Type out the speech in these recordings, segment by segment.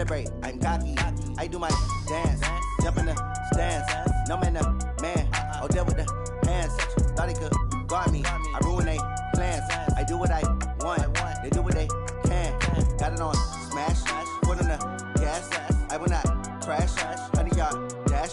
celebrate, I'm cocky. I do my dance, jump in the stands. No man, man, oh, there with the hands. Thought he could guard me, I ruin they plans. I do what I want, they do what they can. Got it on smash, foot on the gas. I will not crash, 100-yard dash,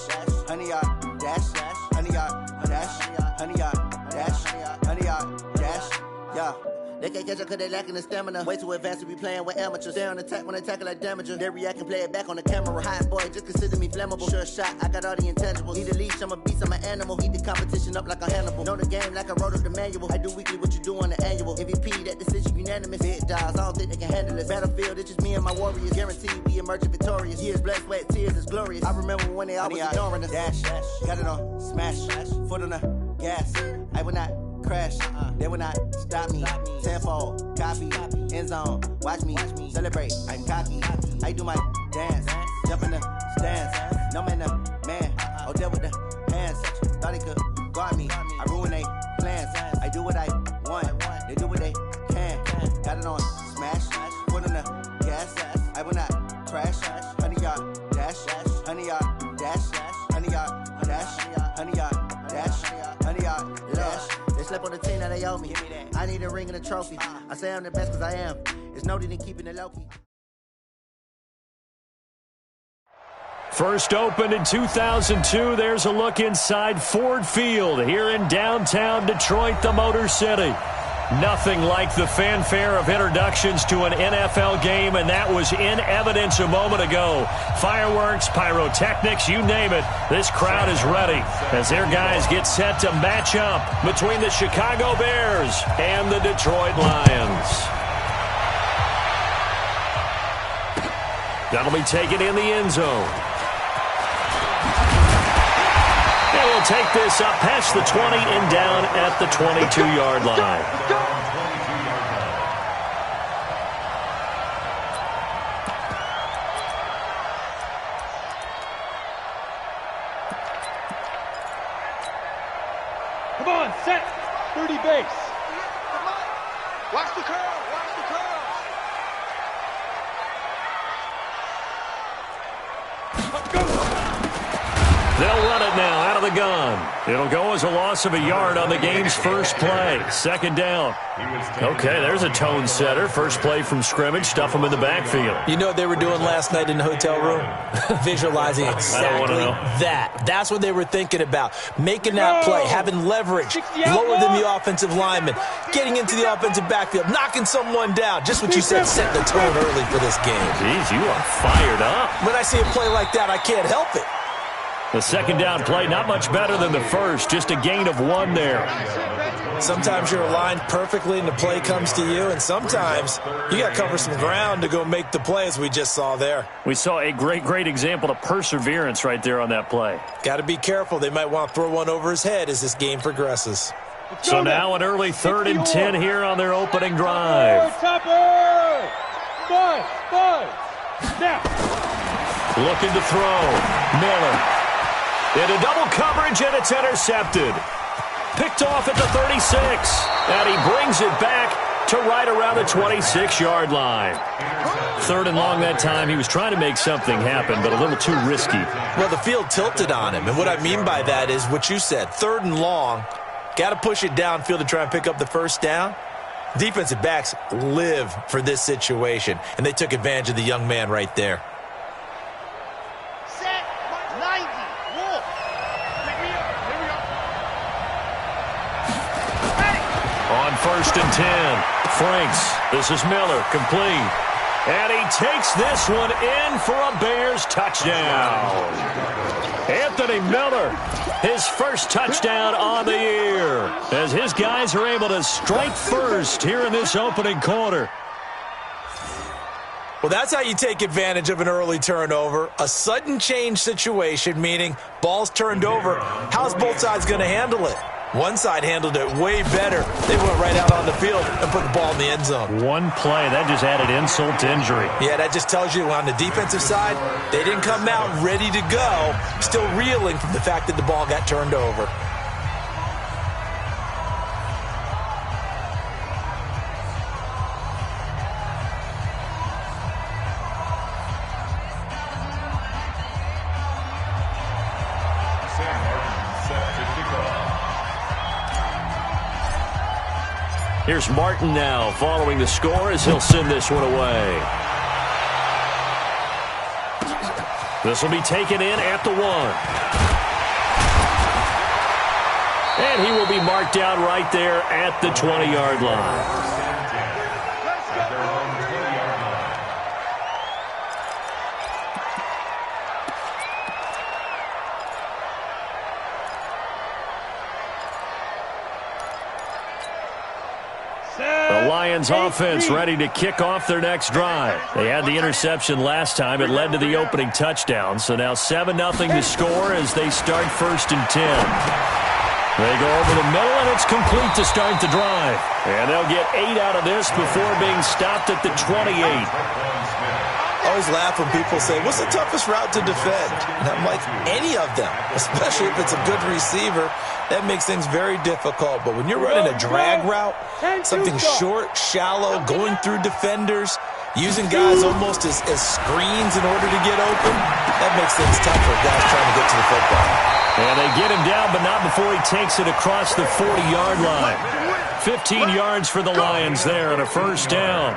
100-yard dash, 100-yard dash, 100-yard dash, 100-yard dash, yeah. They can't catch up cause they lacking the stamina. Way too advanced to be playing with amateurs. Stay on attack when they tackle like damager. They react and play it back on the camera. Hot boy, just consider me flammable. Sure shot, I got all the intangibles. Need a leash, I'm a beast, I'm an animal. Heat the competition up like a Hannibal. Know the game like I wrote up the manual. I do weekly what you do on the annual. MVP, that decision unanimous. Big dials, I don't think they can handle it. Battlefield, it's just me and my warriors. Guaranteed we emerging victorious. Years, blood, sweat, tears, it's glorious. I remember when they always ignoring us. Dash, got it on smash, foot on the gas. I will not crash, they will not stop me. Tenfold, copy, end zone, watch me celebrate, I'm cocky. I do my dance, jump in the stands. No man, man, oh, there with the hands. Thought he could guard me, I ruin they plans. I do what I want, they do what they can. Got it on smash, foot on the gas. I will not crash, 100-yard dash, 100-yard dash, 100-yard dash, 100-yard dash, 100-yard dash. They slept on the team that they owe me. I need a ring and a trophy. I say I'm the best cause I am. It's noted in keeping it low-key. First opened in 2002. There's a look inside Ford Field here in downtown Detroit, the Motor City. Nothing like the fanfare of introductions to an NFL game, and that was in evidence a moment ago. Fireworks, pyrotechnics, you name it. This crowd is ready as their guys get set to match up between the Chicago Bears and the Detroit Lions. That'll be taken in the end zone. And we'll take this up past the 20 and down at the 22-yard line. Come on, set. 30 base. Watch the curl. Watch the curl. Go. They'll run it now out of the gun. It'll go as a loss of a yard on the game's first play. Second down. Okay, there's a tone setter. First play from scrimmage. Stuff them in the backfield. You know what they were doing last night in the hotel room? Visualizing exactly that. That's what they were thinking about. Making that play, having leverage, lower than the offensive lineman, getting into the offensive backfield, knocking someone down. Just what you said, set the tone early for this game. Jeez, you are fired up. When I see a play like that, I can't help it. The second down play, not much better than the first. Just a gain of 1 there. Sometimes you're aligned perfectly and the play comes to you, and sometimes you got to cover some ground to go make the play, as we just saw there. We saw a great example of perseverance right there on that play. Got to be careful. They might want to throw one over his head as this game progresses. So now an early 3rd and 10 here on their opening drive. Now. Looking to throw. Miller. Into double coverage, and it's intercepted. Picked off at the 36, and he brings it back to right around the 26-yard line. 3rd and long that time. He was trying to make something happen, but a little too risky. Well, the field tilted on him, and what I mean by that is what you said. 3rd and long, got to push it downfield to try and pick up the first down. Defensive backs live for this situation, and they took advantage of the young man right there. On 1st and 10, Franks. This is Miller, complete. And he takes this one in for a Bears touchdown. Anthony Miller, his first touchdown on the year, as his guys are able to strike first here in this opening quarter. Well, that's how you take advantage of an early turnover. A sudden change situation, meaning ball's turned over. How's both sides going to handle it? One side handled it way better. They went right out on the field and put the ball in the end zone. One play, that just added insult to injury. Yeah, that just tells you on the defensive side, they didn't come out ready to go, still reeling from the fact that the ball got turned over. Here's Martin now following the score as he'll send this one away. This will be taken in at the 1. And he will be marked down right there at the 20-yard line. The Lions offense ready to kick off their next drive. They had the interception last time. It led to the opening touchdown. So now 7-0 to score as they start 1st and 10. They go over the middle, and it's complete to start the drive. And they'll get 8 out of this before being stopped at the 28. I always laugh when people say, what's the toughest route to defend? And I'm like, any of them, especially if it's a good receiver. That makes things very difficult. But when you're running a drag route, something short, shallow, going through defenders, using guys almost as screens in order to get open, that makes things tough for guys trying to get to the football. And they get him down, but not before he takes it across the 40-yard line. 15 yards for the Lions there on a 1st down.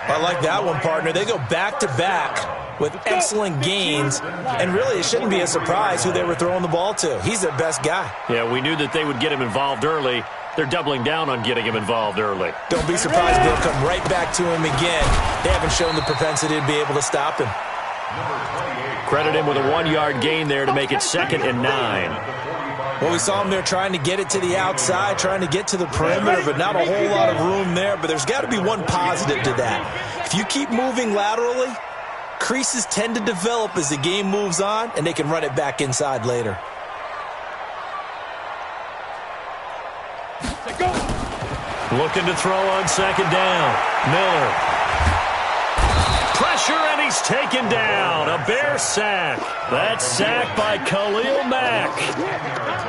I like that one, partner. They go back-to-back with excellent gains, and really it shouldn't be a surprise who they were throwing the ball to. He's their best guy. Yeah, we knew that they would get him involved early. They're doubling down on getting him involved early. Don't be surprised they'll come right back to him again. They haven't shown the propensity to be able to stop him. Credit him with a 1-yard gain there to make it 2nd and 9. Well, we saw him there trying to get it to the outside, trying to get to the perimeter, but not a whole lot of room there. But there's got to be one positive to that. If you keep moving laterally, creases tend to develop as the game moves on, and they can run it back inside later. Looking to throw on 2nd down. Miller. Pressure, and he's taken down. A Bear sack. That's sacked by Khalil Mack.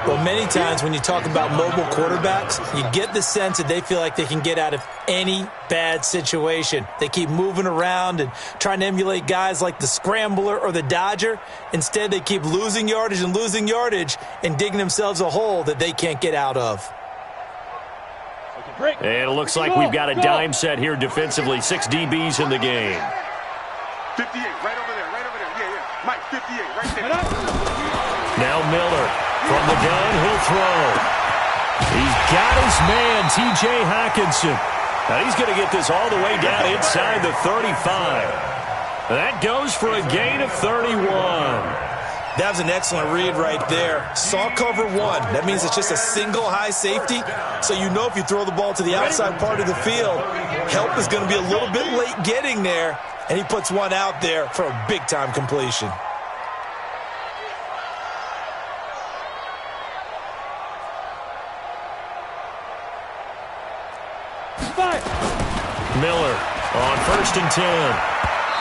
Well, many times when you talk about mobile quarterbacks, you get the sense that they feel like they can get out of any bad situation. They keep moving around and trying to emulate guys like the Scrambler or the Dodger. Instead, they keep losing yardage and digging themselves a hole that they can't get out of. And it looks like we've got a dime set here defensively. 6 DBs in the game. 58, right over there. Yeah. Mike, 58, right there. Now Miller from the gun, he'll throw. He's got his man, T.J. Hockenson. Now he's going to get this all the way down inside the 35. That goes for a gain of 31. That was an excellent read right there. Saw cover 1. That means it's just a single high safety. So you know if you throw the ball to the outside part of the field, help is going to be a little bit late getting there. And he puts one out there for a big-time completion. Miller on 1st and 10.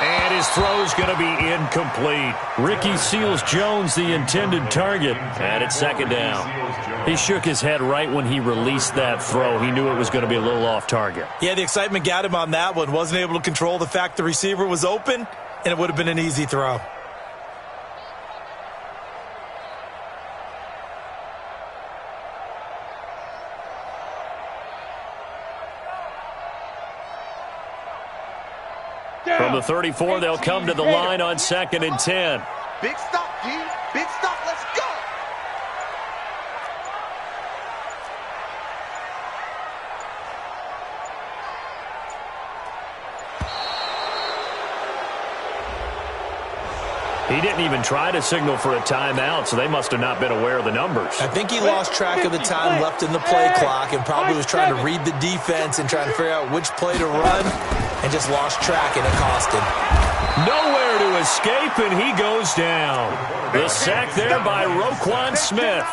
And his throw's going to be incomplete. Ricky Seals-Jones, the intended target. And it's 2nd down. He shook his head right when he released that throw. He knew it was going to be a little off target. Yeah, the excitement got him on that one. Wasn't able to control the fact the receiver was open, and it would have been an easy throw. From the 34, they'll come to the line on 2nd and 10. Big stop, G. Big stop. Let's go. He didn't even try to signal for a timeout, so they must have not been aware of the numbers. I think he lost track of the time left in the play clock and probably was trying to read the defense and trying to figure out which play to run and just lost track, and it cost him. Nowhere to escape, and he goes down. The sack there by Roquan Smith.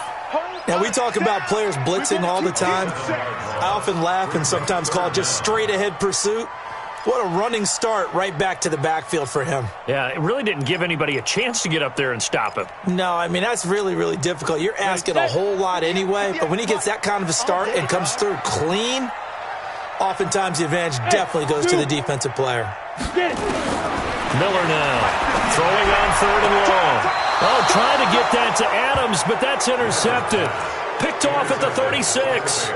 Now, we talk about players blitzing all the time. I often laugh and sometimes call it just straight-ahead pursuit. What a running start right back to the backfield for him. Yeah, it really didn't give anybody a chance to get up there and stop him. No, I mean, that's really, really difficult. You're asking a whole lot anyway, but when he gets that kind of a start and comes through clean, oftentimes the advantage definitely goes to the defensive player. Miller now, throwing on 3rd and long. Oh, trying to get that to Adams, but that's intercepted. Picked off at the 36.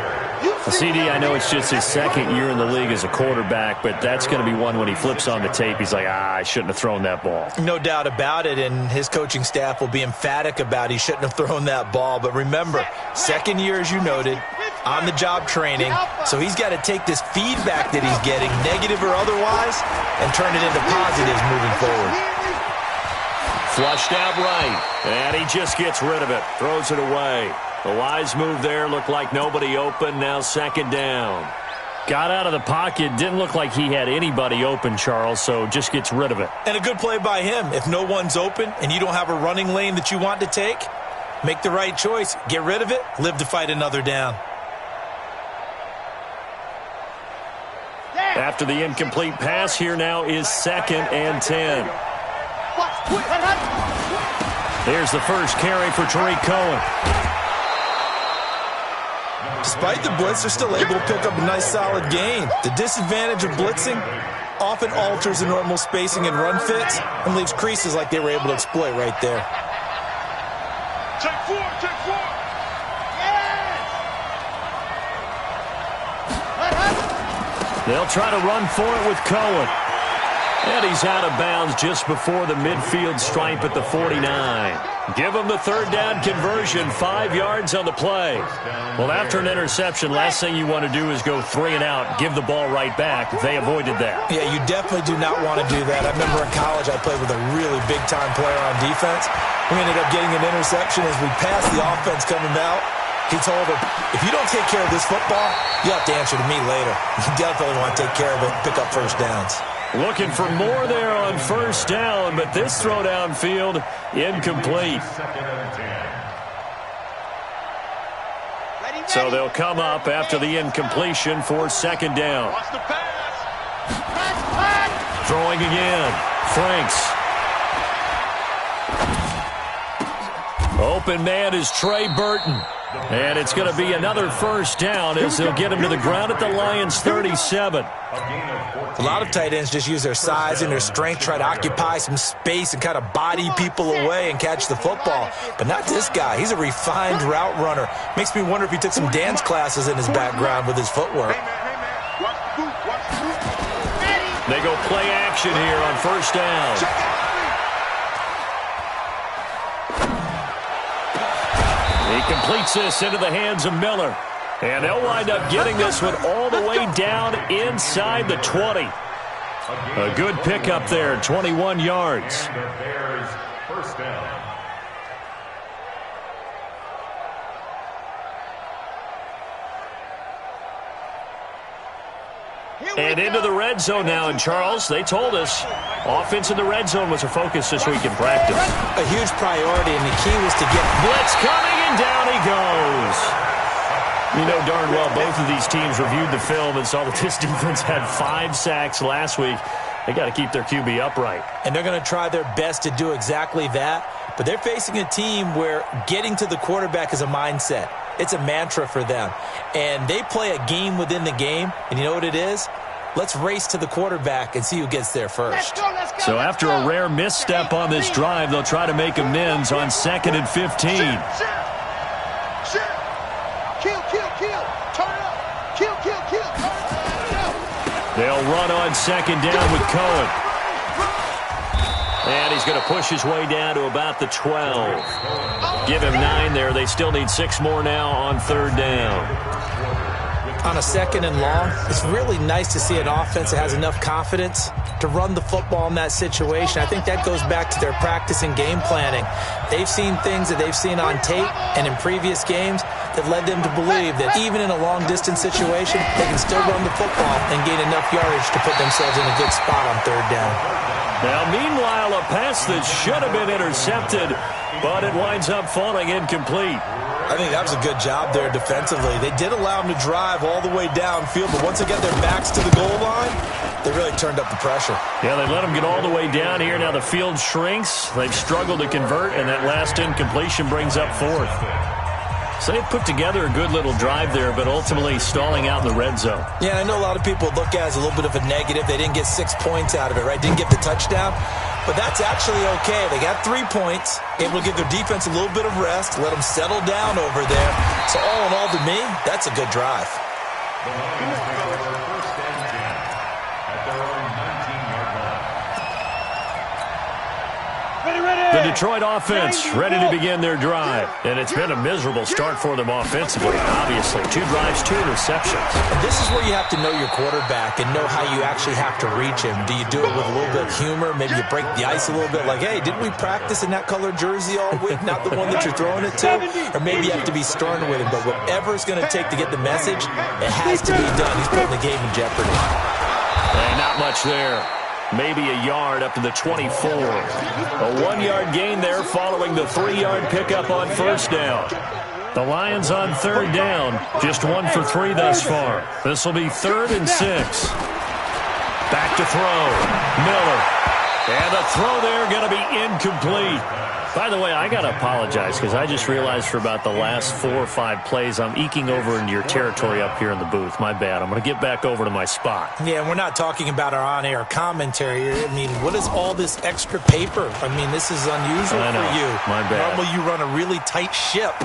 CD, I know it's just his second year in the league as a quarterback, but that's going to be one when he flips on the tape, he's like, I shouldn't have thrown that ball. No doubt about it, and his coaching staff will be emphatic about he shouldn't have thrown that ball. But remember, second year, as you noted, on-the-job training, so he's got to take this feedback that he's getting, negative or otherwise, and turn it into positives moving forward. Flushed out right, and he just gets rid of it, throws it away. The wise move there, looked like nobody open, now second down. Got out of the pocket, didn't look like he had anybody open, Charles, so just gets rid of it. And a good play by him. If no one's open and you don't have a running lane that you want to take, make the right choice, get rid of it, live to fight another down. After the incomplete pass, here now is 2nd and 10. Here's the first carry for Tariq Cohen. Despite the blitz, they're still able to pick up a nice solid gain. The disadvantage of blitzing often alters the normal spacing and run fits and leaves creases like they were able to exploit right there. Take four, take four. They'll try to run for it with Cohen. And he's out of bounds just before the midfield stripe at the 49. Give him the third down conversion, 5 yards on the play. Well, after an interception, last thing you want to do is go 3 and out, give the ball right back. They avoided that. Yeah, you definitely do not want to do that. I remember in college I played with a really big-time player on defense. We ended up getting an interception as we passed the offense coming out. He told him, if you don't take care of this football, you'll have to answer to me later. You definitely want to take care of it, pick up first downs. Looking for more there on first down, but this throw downfield, incomplete. So they'll come up after the incompletion for second down. Throwing again. Franks. Open man is Trey Burton. And it's going to be another first down as they'll get him to the ground at the Lions' 37. A lot of tight ends just use their size and their strength, try to occupy some space and kind of body people away and catch the football. But not this guy. He's a refined route runner. Makes me wonder if he took some dance classes in his background with his footwork. They go play action here on first down. He completes this into the hands of Miller. And they'll wind up getting this one all the way down inside the 20. A good pickup there, 21 yards. And into the red zone now. And Charles, they told us offense in the red zone was a focus this week in practice. A huge priority, and the key was to get blitz coming, and down he goes. You know darn well both of these teams reviewed the film and saw that this defense had 5 sacks last week. They got to keep their QB upright. And they're going to try their best to do exactly that. But they're facing a team where getting to the quarterback is a mindset. It's a mantra for them. And they play a game within the game. And you know what it is? Let's race to the quarterback and see who gets there first. Let's go, so after a rare misstep on this drive, they'll try to make amends on 2nd and 15. Kill, turn it up. Kill, turn it up. They'll run on second down with Cohen. And he's going to push his way down to about the 12. Give him 9 there. They still need 6 more now on third down. On a second and long, it's really nice to see an offense that has enough confidence to run the football in that situation. I think that goes back to their practice and game planning. They've seen things that they've seen on tape and in previous games that led them to believe that even in a long-distance situation, they can still run the football and gain enough yardage to put themselves in a good spot on third down. Now, meanwhile, a pass that should have been intercepted, but it winds up falling incomplete. I think that was a good job there defensively. They did allow them to drive all the way downfield, but once they get their backs to the goal line, they really turned up the pressure. Yeah, they let them get all the way down here. Now the field shrinks. They've struggled to convert, and that last incompletion brings up 4th. So they put together a good little drive there, but ultimately stalling out in the red zone. Yeah, I know a lot of people look at it as a little bit of a negative. They didn't get 6 points out of it, right? Didn't get the touchdown. But that's actually okay. They got 3 points, able to give their defense a little bit of rest, let them settle down over there. So all in all, to me, that's a good drive. The Lions take over first and 10 at their own 19-yard line. The Detroit offense ready to begin their drive. And it's been a miserable start for them offensively, obviously. 2 drives, 2 interceptions. This is where you have to know your quarterback and know how you actually have to reach him. Do you do it with a little bit of humor? Maybe you break the ice a little bit like, hey, didn't we practice in that colored jersey all week? Not the one that you're throwing it to? Or maybe you have to be stern with him. But whatever it's going to take to get the message, it has to be done. He's putting the game in jeopardy. And not much there. Maybe a yard up to the 24. A 1-yard gain there following the 3-yard pickup on first down. The Lions on third down, just 1 for 3 thus far. This will be 3rd and 6. Back to throw. Miller. And the throw there going to be incomplete. By the way, I got to apologize because I just realized for about the last 4 or 5 plays, I'm eking over into your territory up here in the booth. My bad. I'm going to get back over to my spot. Yeah, we're not talking about our on-air commentary. I mean, what is all this extra paper? I mean, this is unusual for you. My bad. Normally you run a really tight ship.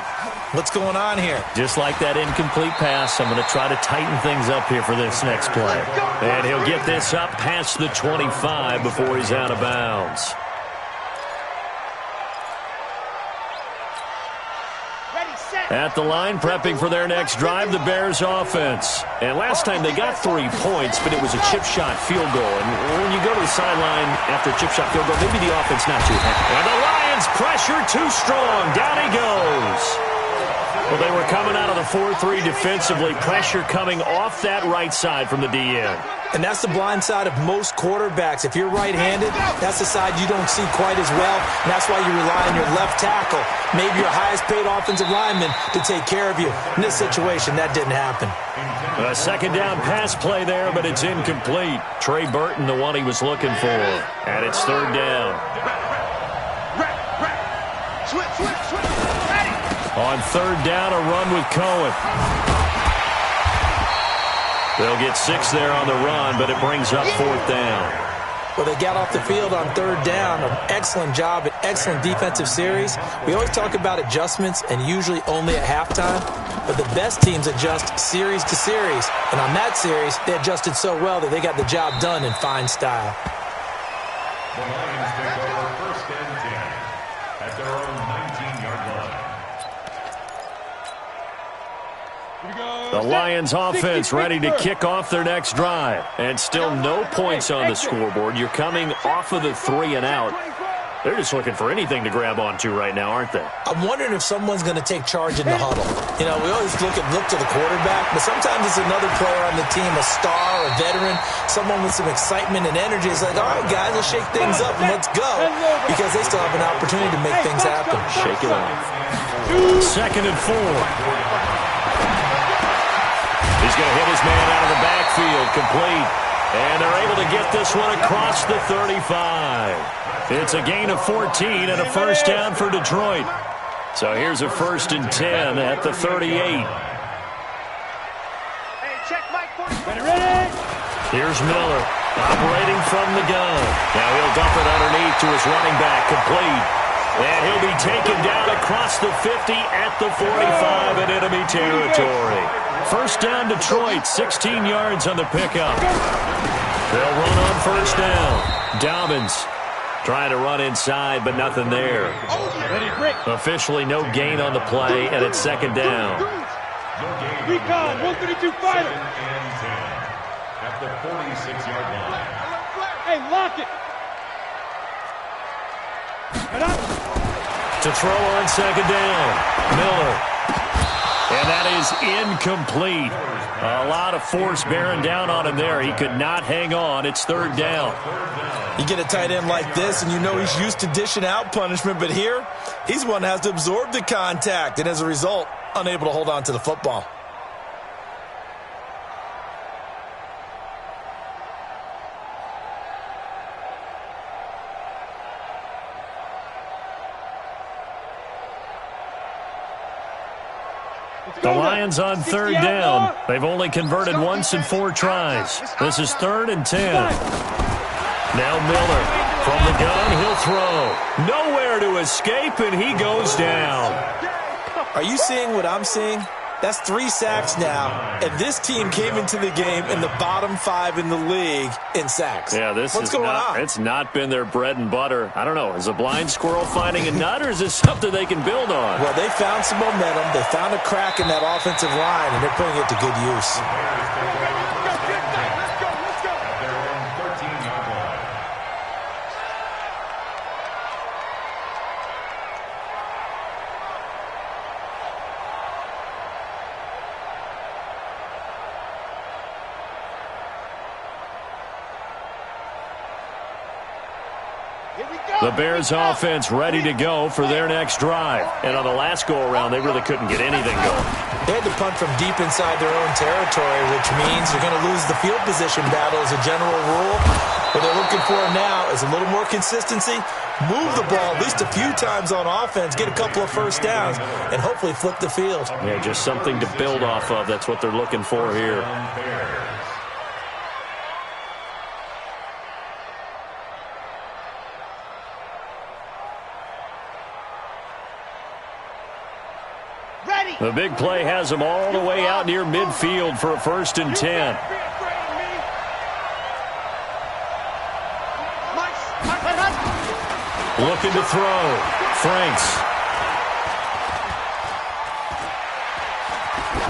What's going on here? Just like that incomplete pass, I'm going to try to tighten things up here for this next play. And he'll get this up past the 25 before he's out of bounds. At the line, prepping for their next drive, the Bears offense. And last time they got 3 points, but it was a chip shot field goal. And when you go to the sideline after a chip shot field goal, maybe the offense not too happy. And the Lions pressure too strong. Down he goes. Well, they were coming out of the 4-3 defensively. Pressure coming off that right side from the DN. And that's the blind side of most quarterbacks. If you're right-handed, that's the side you don't see quite as well. And that's why you rely on your left tackle, maybe your highest-paid offensive lineman, to take care of you. In this situation, that didn't happen. A second down pass play there, but it's incomplete. Trey Burton, the one he was looking for. And it's 3rd down. On 3rd down, a run with Cohen. They'll get 6 there on the run, but it brings up 4th down. Well, they got off the field on 3rd down. An excellent job, an excellent defensive series. We always talk about adjustments, and usually only at halftime. But the best teams adjust series to series. And on that series, they adjusted so well that they got the job done in fine style. The Lions take over first and 10 at their own 19-yard line. The Lions offense ready to kick off their next drive. And still no points on the scoreboard. You're coming off of the 3 and out. They're just looking for anything to grab onto right now, aren't they? I'm wondering if someone's going to take charge in the huddle. You know, we always look to the quarterback, but sometimes it's another player on the team, a star, a veteran, someone with some excitement and energy. It's like, all right, guys, let's shake things up and let's go, because they still have an opportunity to make things happen. Shake it off. 2nd and 4. He's going to hit his man out of the backfield, complete. And they're able to get this one across the 35. It's a gain of 14 and a first down for Detroit. So here's a 1st and 10 at the 38. Here's Miller operating from the gun. Now he'll dump it underneath to his running back, complete. And he'll be taken down across the 50 at the 45 in enemy territory. First down Detroit, 16 yards on the pickup. They'll run on first down. Dobbins trying to run inside, but nothing there. Officially no gain on the play, and it's 2nd down. Recon, 132 final. At the 46-yard line. Hey, lock it. To throw on 2nd down, Miller. And that is incomplete. A lot of force bearing down on him there. He could not hang on. It's 3rd down. You get a tight end like this, and you know he's used to dishing out punishment, but here, he's one that has to absorb the contact, and as a result, unable to hold on to the football. The Lions on 3rd down. They've only converted once in 4 tries. This is 3rd and 10. Now Miller from the gun. He'll throw. Nowhere to escape, and he goes down. Are you seeing what I'm seeing? That's 3 sacks now, and this team came into the game in the bottom 5 in the league in sacks. Yeah, what's going on? It's not been their bread and butter. I don't know. Is a blind squirrel finding a nut, or is this something they can build on? Well, they found some momentum. They found a crack in that offensive line, and they're putting it to good use. The Bears offense ready to go for their next drive. And on the last go-around, they really couldn't get anything going. They had to punt from deep inside their own territory, which means they're going to lose the field position battle as a general rule. What they're looking for now is a little more consistency, move the ball at least a few times on offense, get a couple of first downs, and hopefully flip the field. Yeah, just something to build off of. That's what they're looking for here. The big play has them all the way out near midfield for a 1st and 10. Looking to throw. Franks.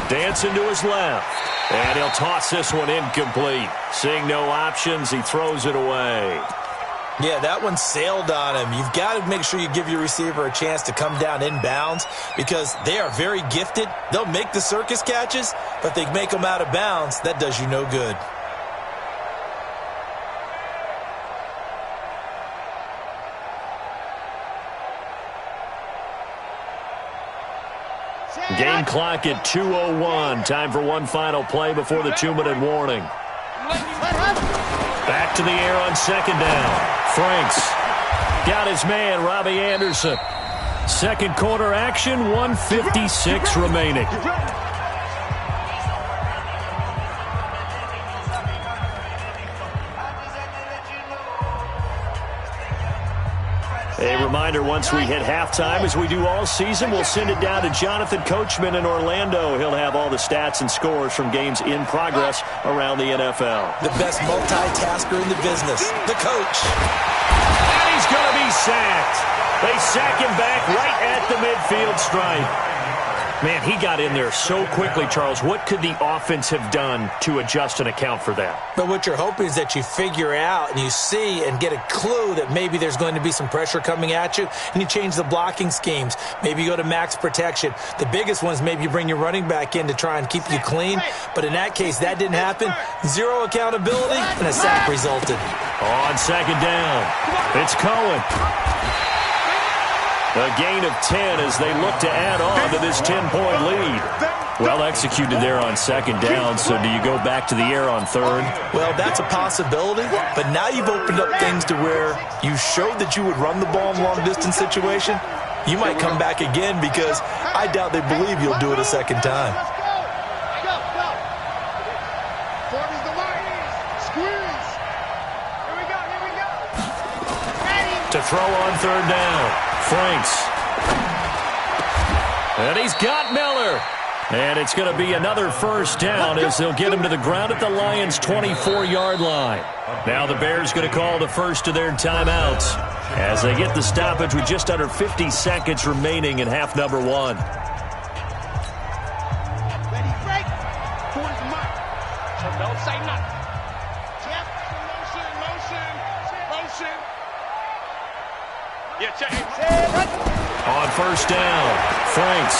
Dancing to his left. And he'll toss this one incomplete. Seeing no options, he throws it away. Yeah, that one sailed on him. You've got to make sure you give your receiver a chance to come down inbounds because they are very gifted. They'll make the circus catches, but they make them out of bounds. That does you no good. Game clock at 2:01. Time for one final play before the 2-minute warning. Back to the air on 2nd down. Franks got his man, Robbie Anderson. Second quarter action, 1:56 remaining. A reminder, once we hit halftime, as we do all season, we'll send it down to Jonathan Coachman in Orlando. He'll have all the stats and scores from games in progress around the NFL. The best multitasker in the business, the coach. And he's going to be sacked. They sack him back right at the midfield stripe. Man, he got in there so quickly, Charles. What could the offense have done to adjust and account for that? But what you're hoping is that you figure out and you see and get a clue that maybe there's going to be some pressure coming at you, and you change the blocking schemes. Maybe you go to max protection. The biggest one is maybe you bring your running back in to try and keep you clean. But in that case, that didn't happen. Zero accountability, and a sack resulted. On 2nd down, it's Cohen. A gain of 10 as they look to add on to this 10-point lead. Well executed there on 2nd down, so do you go back to the air on 3rd? Well, that's a possibility, but now you've opened up things to where you showed that you would run the ball in a long-distance situation. You might come back again because I doubt they believe you'll do it a second time. To throw on 3rd down. Franks. And he's got Miller. And it's going to be another first down as they'll get him to the ground at the Lions' 24-yard line. Now the Bears going to call the first of their timeouts as they get the stoppage with just under 50 seconds remaining in half number 1. Ready, break. Towards the mark. So don't say nothing. Jeff, motion. Yeah, check it. On 1st down, Franks.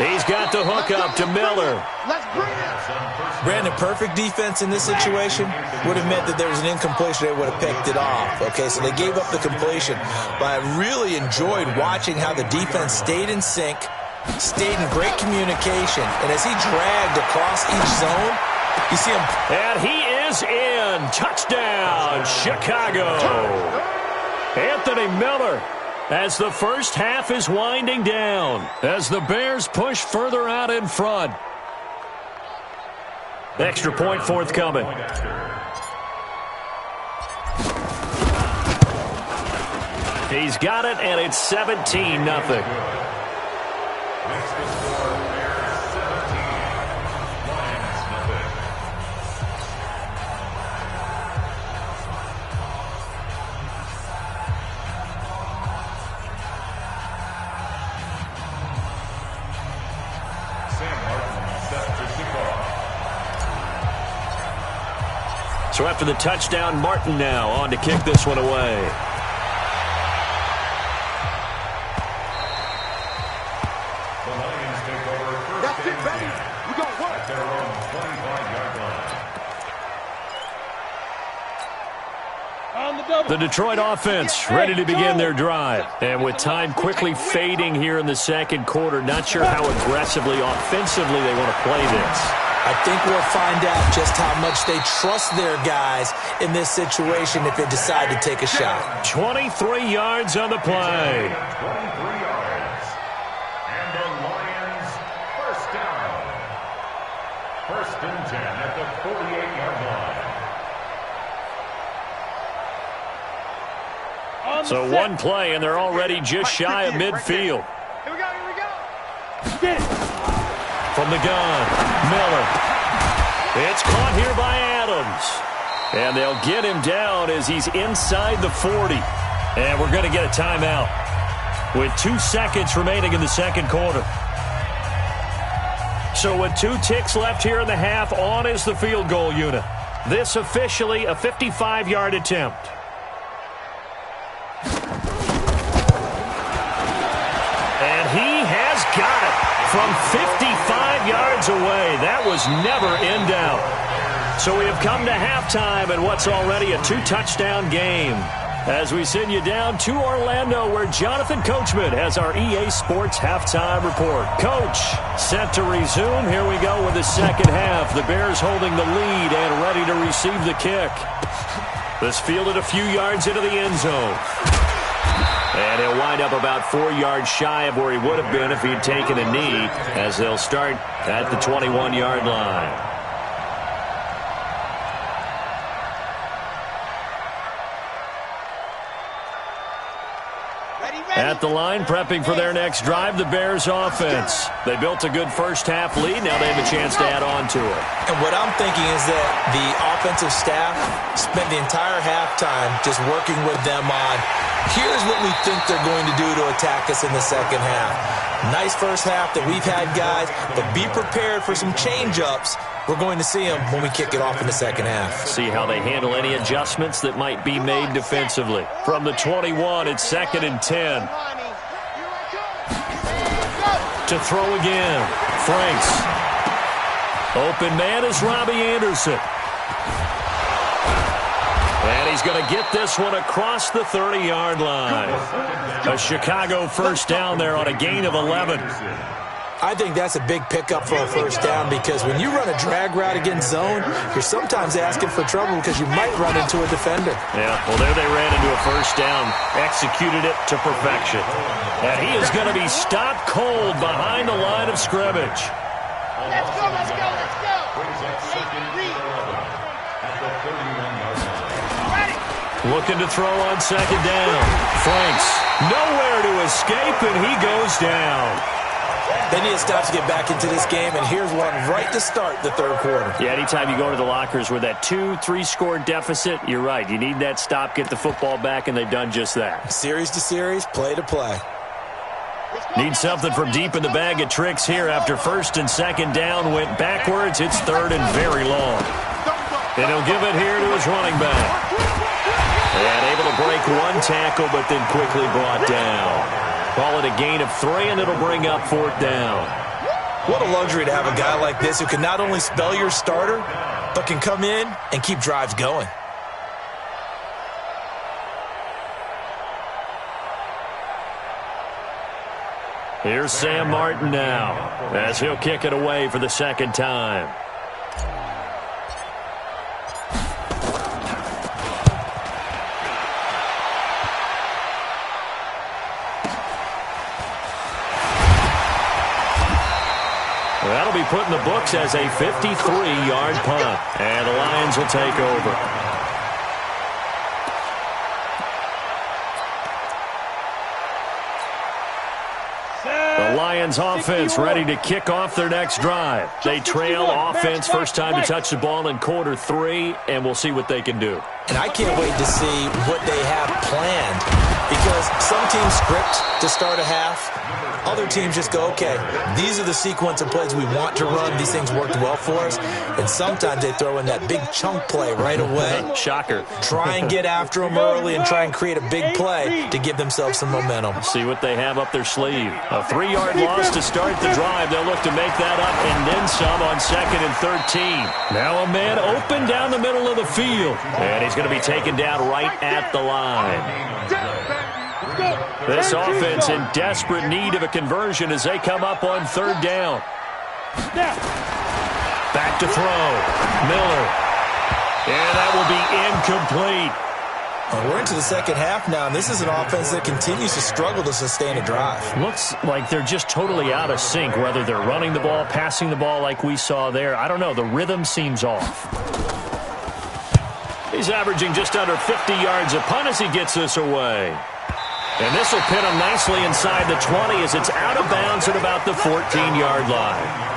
He's got the hook up to Miller. Let's bring it. Brandon, perfect defense in this situation would have meant that there was an incompletion. They would have picked it off. Okay, so they gave up the completion. But I really enjoyed watching how the defense stayed in sync, stayed in great communication. And as he dragged across each zone, you see him. And he is in. Touchdown, Chicago. Anthony Miller, as the first half is winding down, as the Bears push further out in front. Extra point forthcoming. He's got it, and it's 17-0. Makes the score Bears 17, Lions nothing. Sam Martin set to kick off. So after the touchdown, Martin now on to kick this one away. The Lions take over first and 10 at their own 25-yard line. The Detroit offense ready to begin their drive. And with time quickly fading here in the second quarter, not sure how aggressively, offensively they want to play this. I think we'll find out just how much they trust their guys in this situation if they decide to take a shot. 23 yards on the play. 23 yards. And the Lions first down. First and 10 at the 48-yard line. So one play, and they're already just shy of midfield. Here we go, here we go. Get it. From the gun, Miller. It's caught here by Adams. And they'll get him down as he's inside the 40. And we're going to get a timeout with 2 seconds remaining in the second quarter. So with 2 ticks left here in the half, on is the field goal unit. This officially a 55-yard attempt. And he has got it from 55 yards away. That was never in doubt. So we have come to halftime in what's already a 2-touchdown game. As we send you down to Orlando, where Jonathan Coachman has our EA Sports halftime report. Coach, set to resume. Here we go with the second half. The Bears holding the lead and ready to receive the kick. This fielded a few yards into the end zone. And he'll wind up about 4 yards shy of where he would have been if he'd taken a knee, as they'll start at the 21-yard line. At the line, prepping for their next drive, the Bears offense. They built a good first-half lead. Now they have a chance to add on to it. And what I'm thinking is that the offensive staff spent the entire halftime just working with them on, here's what we think they're going to do to attack us in the second half. Nice first half that we've had, guys, but be prepared for some change-ups. We're going to see them when we kick it off in the second half. See how they handle any adjustments that might be made defensively. From the 21, it's 2nd and 10. To throw again. Franks. Open man is Robbie Anderson. And he's going to get this one across the 30-yard line. A Chicago first down there on a gain of 11. I think that's a big pickup for a first down, because when you run a drag route against zone, you're sometimes asking for trouble because you might run into a defender. Yeah, well, there they ran into a first down, executed it to perfection. And he is going to be stopped cold behind the line of scrimmage. Let's go, let's go, let's go. Brings up second and 11 at the 31-yard line. Looking to throw on second down. Franks, nowhere to escape, and he goes down. They need to stop to get back into this game, and here's one right to start the third quarter. Yeah, anytime you go to the lockers with that 2-3 score deficit, you're right. You need that stop, get the football back, and they've done just that. Series to series, play to play. Need something from deep in the bag of tricks here after first and second down went backwards. It's third and very long. And he'll give it here to his running back. And able to break one tackle, but then quickly brought down. Call it a gain of 3, and it'll bring up 4th down. What a luxury to have a guy like this who can not only spell your starter, but can come in and keep drives going. Here's Sam Martin now, as he'll kick it away for the second time. That'll be put in the books as a 53-yard punt. And the Lions will take over. The Lions Lions offense ready to kick off their next drive. They trail offense first time to touch the ball in quarter 3, and we'll see what they can do. And I can't wait to see what they have planned, because some teams script to start a half. Other teams just go, okay, these are the sequence of plays we want to run. These things worked well for us. And sometimes they throw in that big chunk play right away. Shocker. Try and get after them early and try and create a big play to give themselves some momentum. See what they have up their sleeve. A 3-yard loss to start the drive. They'll look to make that up and then some on 2nd and 13. Now a man open down the middle of the field. And he's going to be taken down right at the line. This offense in desperate need of a conversion as they come up on 3rd down. Back to throw. Miller. And that will be incomplete. We're into the second half now, and this is an offense that continues to struggle to sustain a drive. Looks like they're just totally out of sync, whether they're running the ball, passing the ball like we saw there. I don't know. The rhythm seems off. He's averaging just under 50 yards a punt as he gets this away. And this will pin him nicely inside the 20 as it's out of bounds at about the 14-yard line.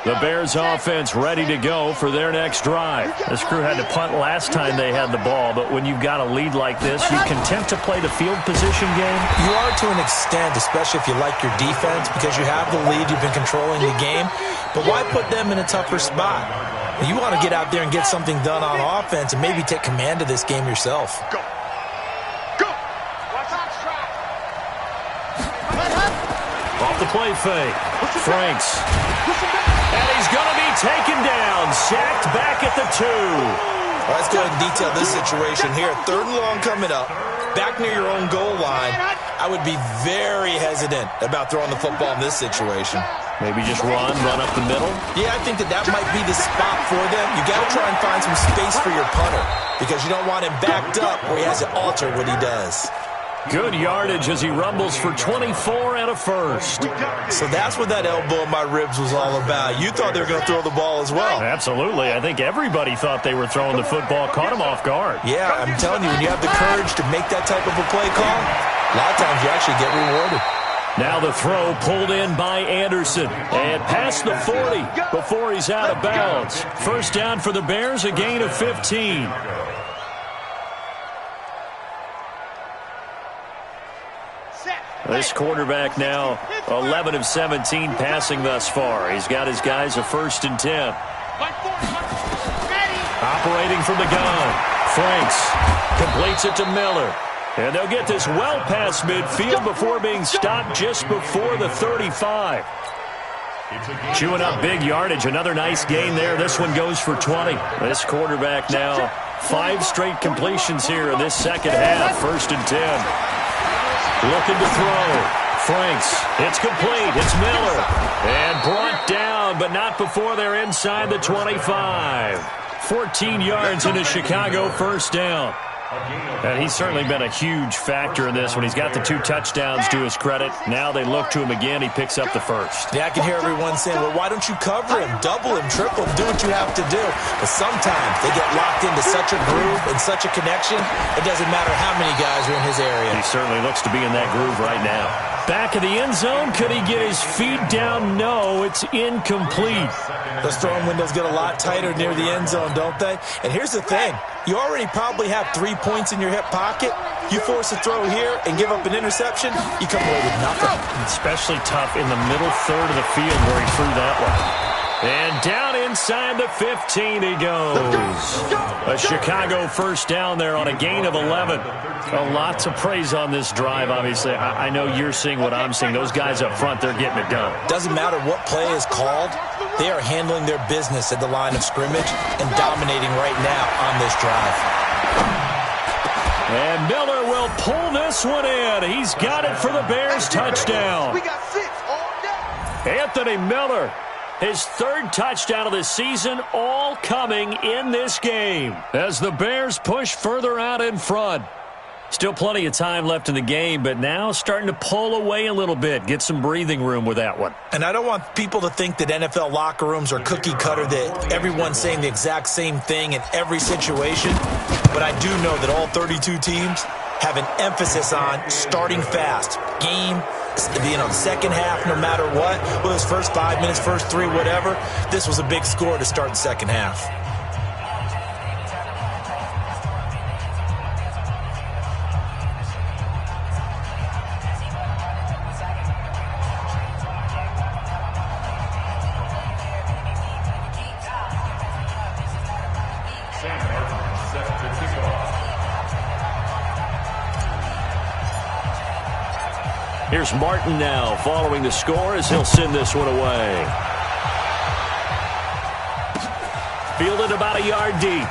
The Bears offense ready to go for their next drive. This crew had to punt last time they had the ball, but when you've got a lead like this, you content to play the field position game? You are to an extent, especially if you like your defense, because you have the lead, you've been controlling the game. But why put them in a tougher spot? You want to get out there and get something done on offense and maybe take command of this game yourself. Go. Off the play fake. Franks. And he's going to be taken down. Sacked back at the 2. Let's go ahead and detail this situation here. 3rd and long coming up. Back near your own goal line. I would be very hesitant about throwing the football in this situation. Maybe just run up the middle? Yeah, I think that might be the spot for them. You got to try and find some space for your punter, because you don't want him backed up where he has to alter what he does. Good yardage as he rumbles for 24 and a first. So that's what that elbow in my ribs was all about. You thought they were going to throw the ball as well. Absolutely. I think everybody thought they were throwing the football. Caught him off guard. Yeah, I'm telling you, when you have the courage to make that type of a play call, a lot of times you actually get rewarded. Now the throw pulled in by Anderson. And past the 40 before he's out of bounds. First down for the Bears, a gain of 15. This quarterback now 11 of 17 passing thus far. He's got his guys a 1st and 10. Operating from the gun. Franks completes it to Miller. And they'll get this well past midfield before being stopped just before the 35. Chewing up big yardage. Another nice gain there. This one goes for 20. This quarterback now 5 straight completions here in this second half. 1st and 10. Looking to throw. Franks. It's complete. It's Miller. And brought down, but not before they're inside the 25. 14 yards in a Chicago 1st down. And he's certainly been a huge factor in this when he's got the 2 touchdowns to his credit. Now they look to him again. He picks up the 1st. Yeah, I can hear everyone saying, well, why don't you cover him? Double him, triple him, do what you have to do. But sometimes they get locked into such a groove and such a connection, it doesn't matter how many guys are in his area. He certainly looks to be in that groove right now. Back of the end zone. Could he get his feet down? No, it's incomplete. Those throwing windows get a lot tighter near the end zone, don't they? And here's the thing. You already probably have 3 points in your hip pocket. You force a throw here and give up an interception, you come away with nothing. Especially tough in the middle third of the field where he threw that one. And down inside the 15 he goes. A Chicago 1st down there on a gain of 11. A lot to praise on this drive, obviously. I know you're seeing what I'm seeing. Those guys up front, they're getting it done. Doesn't matter what play is called. They are handling their business at the line of scrimmage and dominating right now on this drive. And Miller will pull this one in. He's got it for the Bears touchdown. We got 6 all day. Anthony Miller, his 3rd touchdown of the season, all coming in this game as the Bears push further out in front. Still plenty of time left in the game, but now starting to pull away a little bit. Get some breathing room with that one. And I don't want people to think that NFL locker rooms are cookie cutter, that everyone's saying the exact same thing in every situation. But I do know that all 32 teams have an emphasis on starting fast. Game, second half, no matter what. Whether it's first 5 minutes, first 3, whatever. This was a big score to start the second half. Here's Martin now following the score as he'll send this one away. Fielded about a yard deep.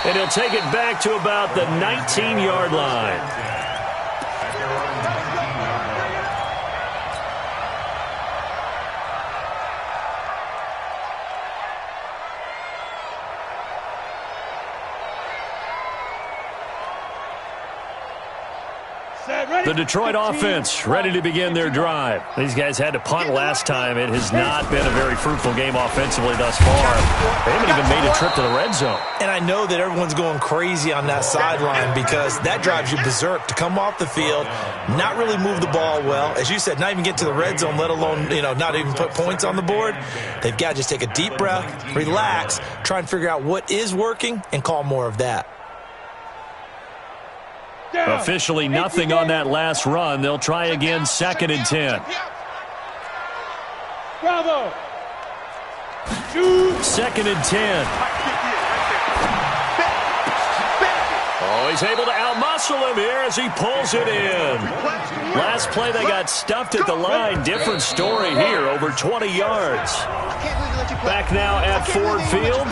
And he'll take it back to about the 19-yard line. The Detroit offense ready to begin their drive. These guys had to punt last time. It has not been a very fruitful game offensively thus far. They haven't even made a trip to the red zone. And I know that everyone's going crazy on that sideline because that drives you berserk to come off the field, not really move the ball well. As you said, not even get to the red zone, let alone, not even put points on the board. They've got to just take a deep breath, relax, try and figure out what is working, and call more of that. Officially nothing on that last run. They'll try again, 2nd and 10. Bravo. 2nd and 10. Oh, he's able to outmuscle him here as he pulls it in. Last play, they got stuffed at the line. Different story here, over 20 yards. Back now at Ford Field.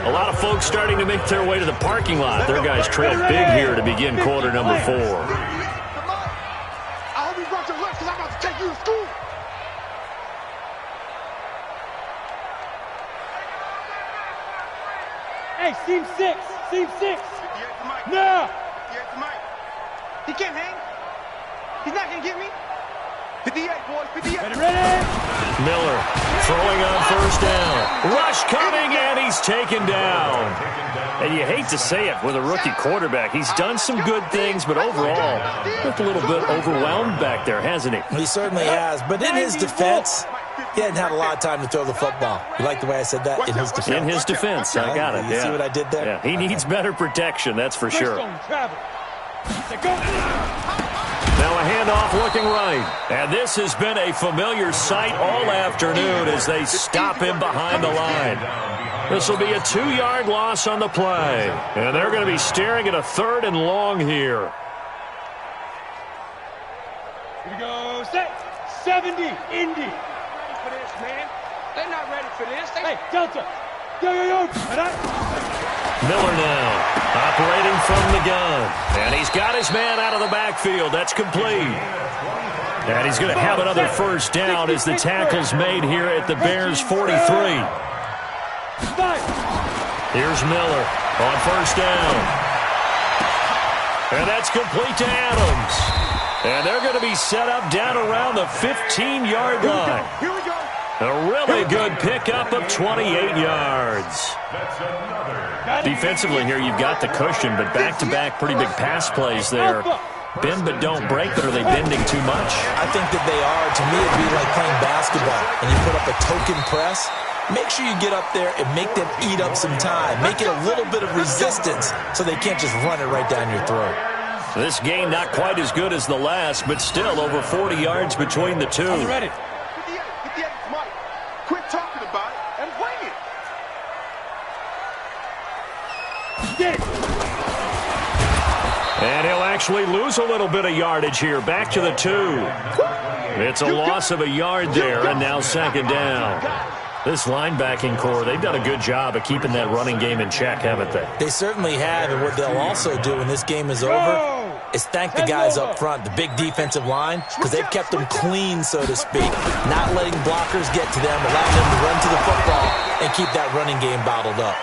A lot of folks starting to make their way to the parking lot. Their guys trail big here to begin quarter number 4. I hope you brought your lunch because I'm about to take you to school. Hey, seam 6. Seam 6. No. He can't hang. He's not going to get me. 58, boys. 58. Ready? Miller throwing on first down. Rush coming, and he's taken down. And you hate to say it with a rookie quarterback. He's done some good things, but overall, looked a little bit overwhelmed back there, hasn't he? He certainly has. But in his defense, he hadn't had a lot of time to throw the football. You like the way I said that? In his defense. In his defense. I got it. You see what I did there? Yeah, he needs better protection, that's for sure. Now a handoff looking right. And this has been a familiar sight all afternoon as they stop him behind the line. This will be a 2-yard loss on the play. And they're going to be staring at a 3rd and long here. Here we go. Set. 70. Indy. Ready for this, man. They're not ready for this. Hey, Delta. Yo. Miller now operating from the gun. And he's got his man out of the backfield. That's complete. And he's going to have another first down as the tackle's made here at the Bears' 43. Here's Miller on first down. And that's complete to Adams. And they're going to be set up down around the 15-yard line. Here we go. A really good pickup of 28 yards. Defensively here, you've got the cushion, but back-to-back pretty big pass plays there. Bend but don't break, but are they bending too much? I think that they are. To me, it'd be like playing basketball, and you put up a token press. Make sure you get up there and make them eat up some time. Make it a little bit of resistance so they can't just run it right down your throat. This game not quite as good as the last, but still over 40 yards between the two. Ready. Quit talking about it and bring it. And he'll actually lose a little bit of yardage here. Back to the 2. It's a loss of a yard there, and now 2nd down. This linebacking core, they've done a good job of keeping that running game in check, haven't they? They certainly have, and what they'll also do when this game is over is thank the guys up front, the big defensive line, because they've kept them clean, so to speak, not letting blockers get to them, allowing them to run to the football and keep that running game bottled up.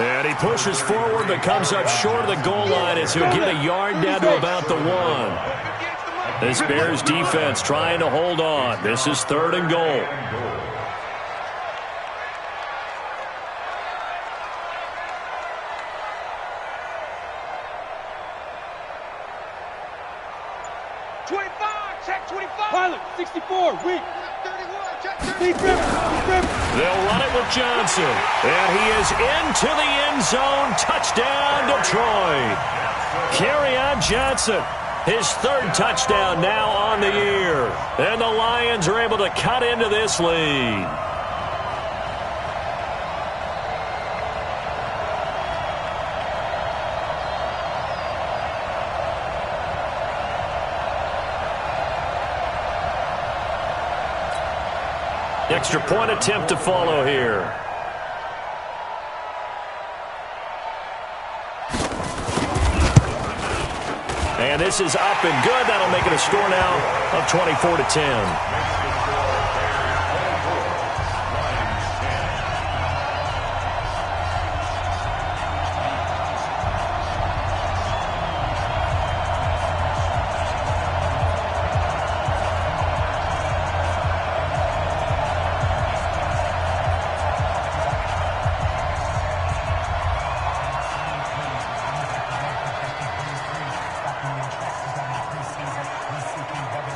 And he pushes forward but comes up short of the goal line as he'll get a yard down to about the 1. This Bears defense trying to hold on. This is 3rd and goal. Pilot, 64, weak. 31, they'll run it with Johnson. And he is into the end zone. Touchdown, Detroit. Kerryon Johnson, his 3rd touchdown now on the year. And the Lions are able to cut into this lead. Extra point attempt to follow here. And this is up and good. That'll make it a score now of 24-10.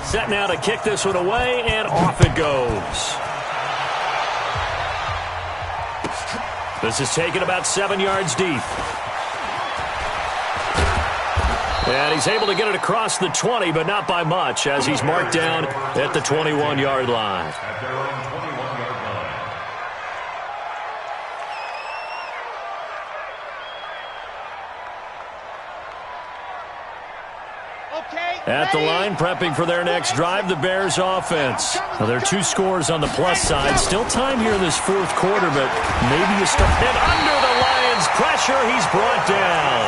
Set now to kick this one away, and off it goes. This is taken about 7 yards deep. And he's able to get it across the 20, but not by much, as he's marked down at the 21-yard line. At their own 21-yard line. At the line, prepping for their next drive, the Bears offense. Now, there are 2 scores on the plus side. Still time here in this 4th quarter, but maybe you start. And under the Lions' pressure, he's brought down.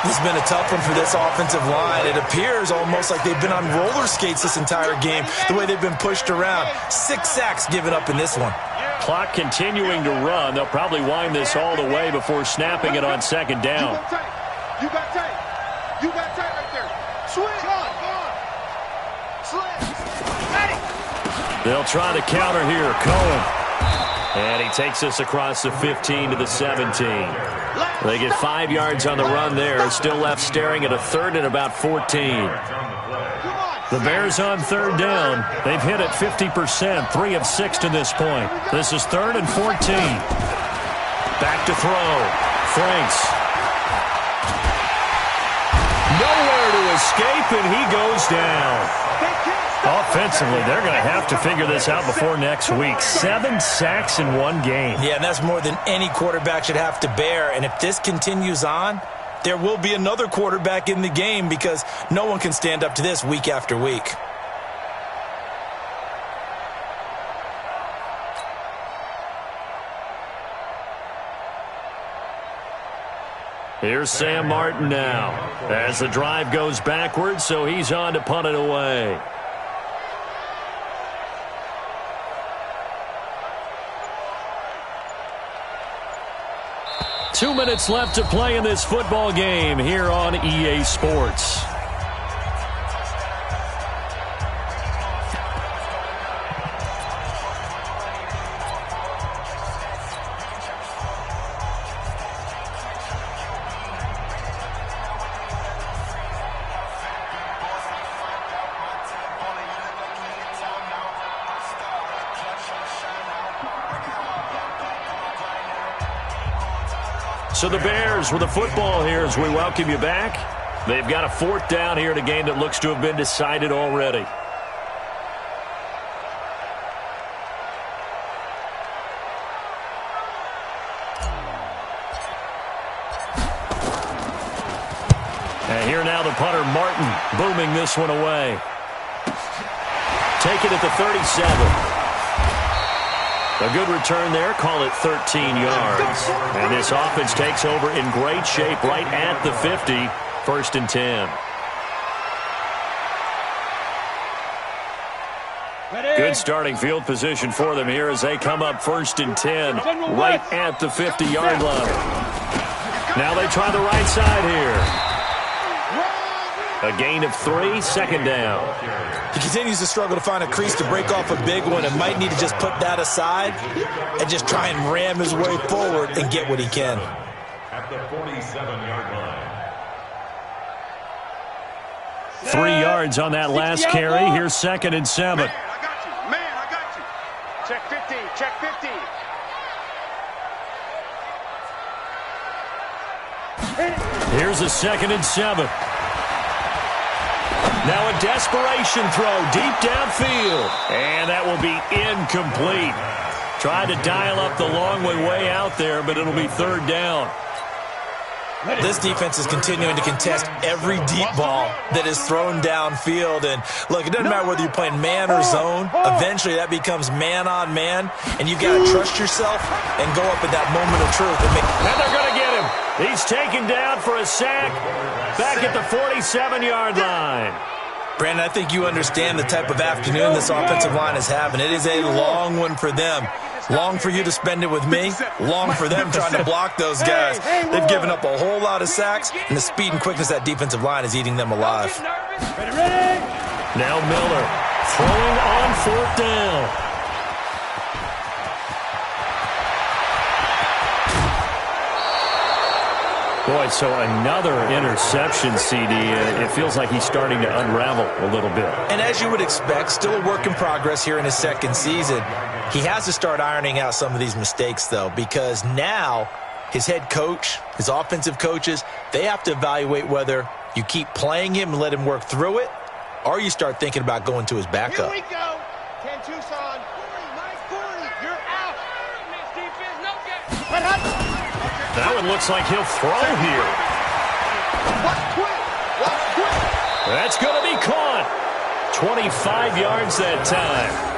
This has been a tough one for this offensive line. It appears almost like they've been on roller skates this entire game, the way they've been pushed around. 6 sacks given up in this one. Clock continuing to run. They'll probably wind this all the way before snapping it on 2nd down. You got tight. You got tight right there. Swing. Go on. They'll try to counter here. Cohen. And he takes this across the 15 to the 17. They get 5 yards on the run there. Still left staring at a 3rd and about 14. The Bears on 3rd down. They've hit it 50%, 3 of 6 to this point. This is 3rd and 14. Back to throw. Franks. Nowhere to escape, and he goes down. Offensively, they're going to have to figure this out before next week. 7 sacks in 1 game. Yeah, and that's more than any quarterback should have to bear. And if this continues on, there will be another quarterback in the game because no one can stand up to this week after week. Here's Sam Martin now as the drive goes backwards, so he's on to punt it away. Two minutes left to play in this football game here on EA Sports. So the Bears with the football here as we welcome you back. They've got a 4th down here in a game that looks to have been decided already. And here now the punter Martin booming this one away. Take it at the 37. A good return there, call it 13 yards. And this offense takes over in great shape right at the 50, 1st and 10. Good starting field position for them here as they come up 1st and 10 right at the 50-yard line. Now they try the right side here. A gain of 3, second down. He continues to struggle to find a crease to break off a big one and might need to just put that aside and just try and ram his way forward and get what he can. At the 47-yard line. 3 yards on that last carry. Here's 2nd and 7. Man, I got you. Man, I got you. Check 15. Check 15. Here's a 2nd and 7. Now a desperation throw deep downfield. And that will be incomplete. Tried to dial up the long way out there, but it'll be 3rd down. This defense is continuing to contest every deep ball that is thrown downfield. And, look, it doesn't matter whether you're playing man or zone. Eventually, that becomes man on man. And you've got to trust yourself and go up at that moment of truth. And they're going to get him. He's taken down for a sack back at the 47-yard line. Brandon, I think you understand the type of afternoon this offensive line is having. It is a long one for them. Long for you to spend it with me. Long for them trying to block those guys. They've given up a whole lot of sacks, and the speed and quickness of that defensive line is eating them alive. Now Miller throwing on 4th down. Boy, so another interception, CD. It feels like he's starting to unravel a little bit. And as you would expect, still a work in progress here in his 2nd season. He has to start ironing out some of these mistakes, though, because now his head coach, his offensive coaches, they have to evaluate whether you keep playing him and let him work through it, or you start thinking about going to his backup. Here we go. 10 Tucson. 40. You're out. That one looks like he'll throw here. Watch quick. Watch quick. That's going to be caught. 25 yards that time.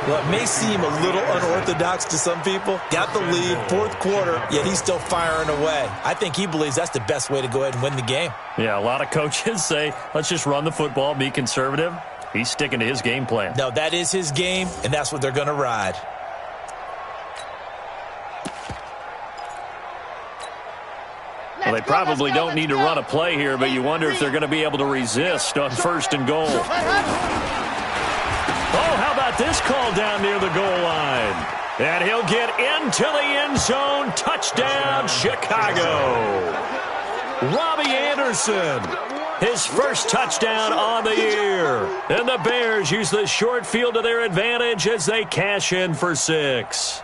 Well, it may seem a little unorthodox to some people. Got the lead, 4th quarter, yet he's still firing away. I think he believes that's the best way to go ahead and win the game. Yeah, a lot of coaches say, let's just run the football, be conservative. He's sticking to his game plan. No, that is his game, and that's what they're going to ride. Well, they probably don't need to run a play here, but you wonder if they're going to be able to resist on 1st and goal. Oh, how about this call down near the goal line? And he'll get into the end zone. Touchdown, Chicago. Robbie Anderson, his first touchdown on the year. And the Bears use the short field to their advantage as they cash in for 6.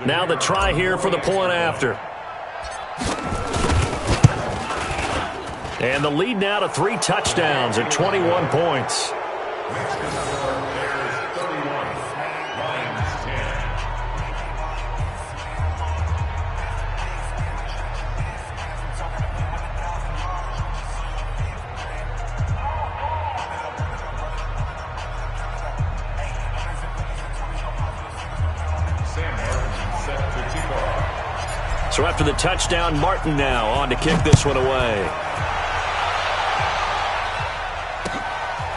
Now the try here for the point after. And the lead now to 3 touchdowns at 21 points. So after the touchdown, Martin now on to kick this one away.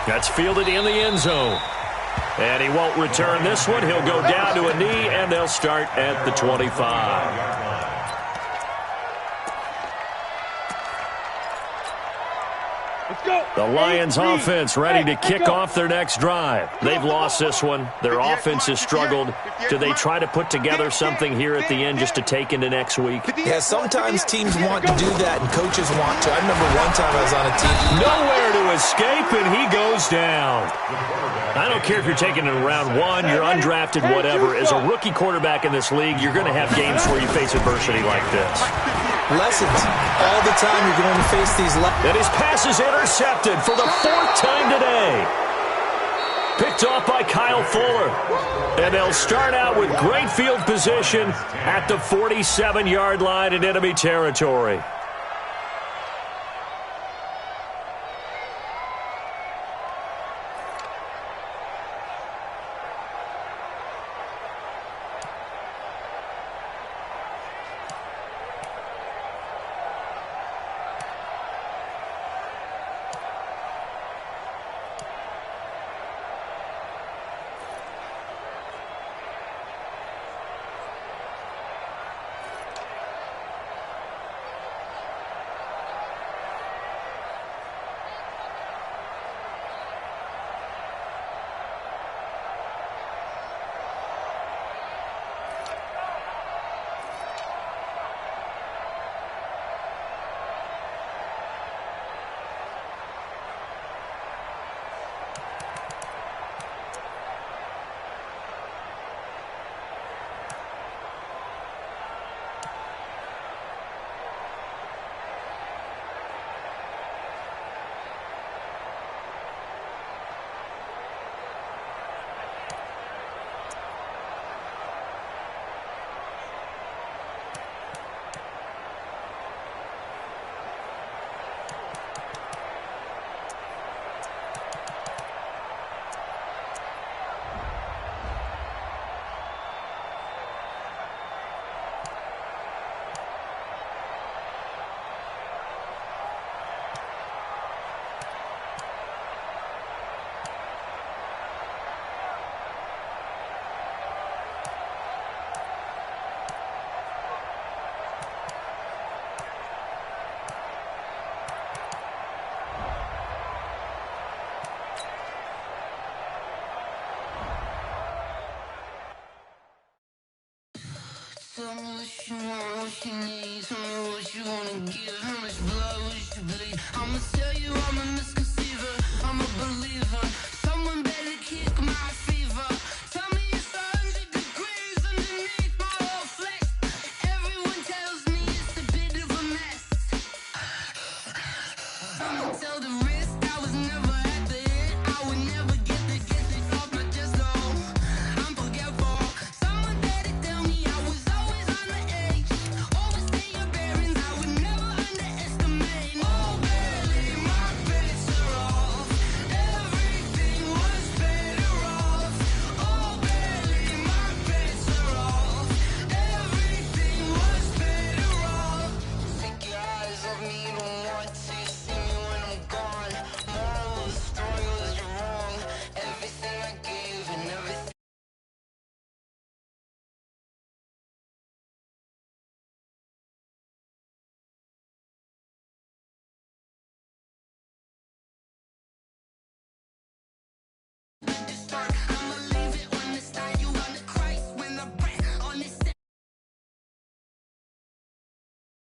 That's fielded in the end zone. And he won't return this one. He'll go down to a knee, and they'll start at the 25. The Lions offense ready to kick off their next drive. They've lost this one. Their offense has struggled. Do they try to put together something here at the end just to take into next week? Yeah, sometimes teams want to do that and coaches want to. I remember one time I was on a team. Nowhere to escape, and he goes down. I don't care if you're taking it in round 1, you're undrafted, whatever. As a rookie quarterback in this league, you're going to have games where you face adversity like this. Lessons. All the time you're going to face these lessons. And his pass is intercepted for the 4th time today. Picked off by Kyle Fuller. And they'll start out with great field position at the 47-yard line in enemy territory. what you need, tell me what you wanna give, how much blood would you bleed? I'ma tell you I'm a misconceiver, I'm a believer.